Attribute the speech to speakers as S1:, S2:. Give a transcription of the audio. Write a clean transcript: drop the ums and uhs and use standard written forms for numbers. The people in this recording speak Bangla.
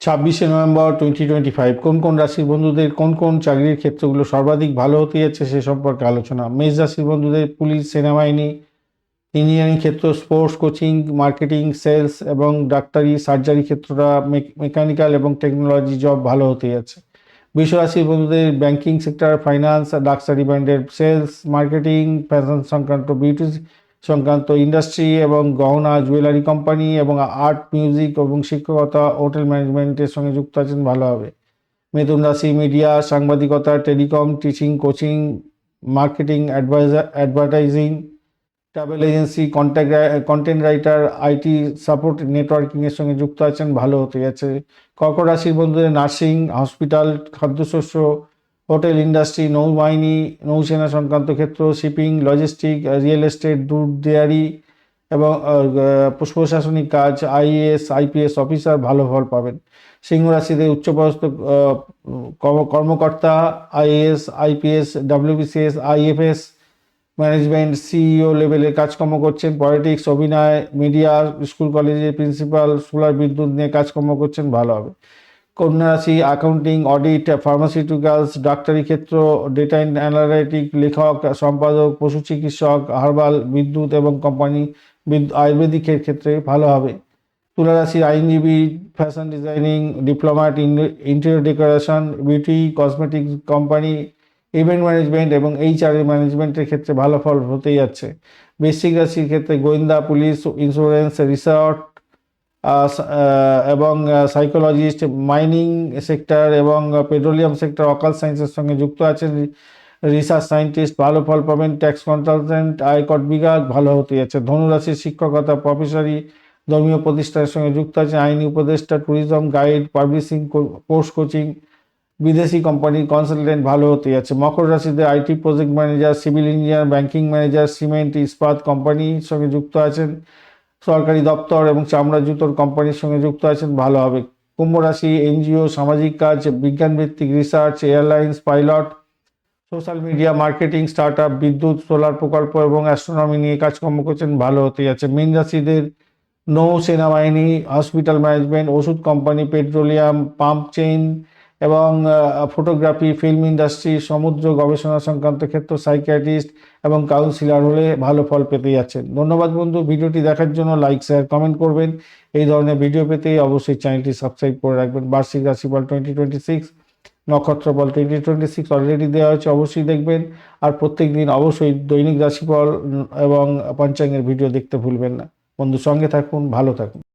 S1: 26 নভেম্বর 2025 কোন কোন রাশির বন্ধুদের কোন কোন চাকরির ক্ষেত্রগুলো সর্বাধিক ভালো হতে যাচ্ছে সে সম্পর্কে আলোচনা। মেষ রাশির বন্ধুদের পুলিশ, সেনাবাহিনী, ইঞ্জিনিয়ারিং ক্ষেত্র, স্পোর্টস কোচিং, মার্কেটিং, সেলস এবং ডাক্তারি, সার্জারি ক্ষেত্রটা, মেকানিক্যাল এবং টেকনোলজি জব ভালো হতে যাচ্ছে। বৃষ রাশির বন্ধুদের ব্যাংকিং সেক্টর, ফাইন্যান্স, লাক্সারি ব্র্যান্ডের সেলস, মার্কেটিং, ফ্যাশন সংক্রান্ত, বিউটি সংক্রান্ত ইন্ডাস্ট্রি এবং গহনা, জুয়েলারি কোম্পানি এবং আর্ট, মিউজিক এবং শিক্ষকতা, হোটেল ম্যানেজমেন্টের সঙ্গে যুক্ত আছেন, ভালো হবে। মিথুন রাশি মিডিয়া, সাংবাদিকতা, telecom, teaching, coaching, marketing, advertising, travel agency, content writer, IT support, নেটওয়ার্কিংয়ের সঙ্গে যুক্ত আছেন, ভালো হতে যাচ্ছে। কর্কট রাশির বন্ধুদের নার্সিং, হসপিটাল, খাদ্যশস্য, হোটেল ইন্ডাস্ট্রি, নৌবাহিনী, নৌসেনা সংক্রান্ত ক্ষেত্র, শিপিং, লজিস্টিক, রিয়েল এস্টেট, দুধ, ডেয়ারি এবং প্রশাসনিক কাজ, আইএএস, আইপিএস অফিসার ভালো ফল পাবেন। সিংহ রাশিতে উচ্চপদস্থ কর্মকর্তা, IAS, IPS, WBCS, IFS management, CEO লেভেলের কাজকর্ম করছেন। পলিটিক্স, অভিনয়, মিডিয়া, স্কুল কলেজের প্রিন্সিপাল, সোলার বিদ্যুৎ নিয়ে কাজকর্ম করছেন, ভালো হবে। কন্যা রাশি অ্যাকাউন্টিং, অডিট, ফার্মাসিউটিক্যালস, ডাক্তারি ক্ষেত্র, ডেটা অ্যানালিটিক, লেখক, সম্পাদক, পশু চিকিৎসক, হার্বাল, বিদ্যুৎ এবং কোম্পানি, আয়ুর্বেদিকের ক্ষেত্রে ভালো হবে। তুলা রাশি আইনজীবী, fashion designing, diplomat, interior decoration, beauty, cosmetics company, event management এবং এইচআর ম্যানেজমেন্টের ক্ষেত্রে ভালো ফল হতেই যাচ্ছে। বৃশ্চিক রাশির ক্ষেত্রে গোয়েন্দা, পুলিশ, ইন্স্যুরেন্স, রিসর্ট এবং সাইকোলজিস্ট, মাইনিং সেক্টর এবং পেট্রোলিয়াম সেক্টর, অকাল সায়েন্সের সঙ্গে যুক্ত আছেন, রিসার্চ সায়েন্টিস্ট ভালো ফল পাবেন। ট্যাক্স কনসালটেন্ট, আয়কর বিভাগ ভালো হতে যাচ্ছে। ধনুরাশির শিক্ষকতা, প্রফেসরি, ধর্মীয় প্রতিষ্ঠানের সঙ্গে যুক্ত আছে, আইনি উপদেষ্টা, tourism guide, publishing, course coaching, বিদেশি কোম্পানির কনসালটেন্ট ভালো হতে যাচ্ছে। মকর রাশিতে IT project manager, civil engineer, banking manager, cement, ইস্পাত কোম্পানির সঙ্গে যুক্ত আছেন, সরকারি দপ্তর এবং চামড়া জুতোর কোম্পানির সঙ্গে যুক্ত আছেন, ভালো হবে। কুম্ভ রাশি এনজিও, সামাজিক কাজ, বিজ্ঞান ভিত্তিক research, airlines pilot, social media marketing, start up, বিদ্যুৎ, সোলার প্রকল্প এবং অ্যাস্ট্রোনমি নিয়ে কাজকর্ম করছেন, ভালো হতে যাচ্ছে। মীন রাশিদের নৌ সেনাবাহিনী, হসপিটাল ম্যানেজমেন্ট, ওষুধ কোম্পানি, পেট্রোলিয়াম পাম্প চেইন এবং ফটোগ্রাফি, ফিল্ম ইন্ডাস্ট্রি, সমুদ্র গবেষণা সংক্রান্ত ক্ষেত্র, সাইকিয়াট্রিস্ট এবং কাউন্সিলর হলে ভালো ফল পেতে যাচ্ছেন। ধন্যবাদ বন্ধু, ভিডিওটি দেখার জন্য লাইক, শেয়ার, কমেন্ট করবেন। এই ধরনের ভিডিও পেতে অবশ্যই চ্যানেলটি সাবস্ক্রাইব করে রাখবেন। বার্ষিক রাশিফল 2026, নক্ষত্রফল 2026 অলরেডি দেওয়া হয়েছে, অবশ্যই দেখবেন। আর প্রত্যেক দিন অবশ্যই দৈনিক রাশিফল এবং পঞ্চাঙ্গের ভিডিও দেখতে ভুলবেন না। বন্ধু, সঙ্গে থাকুন, ভালো থাকুন।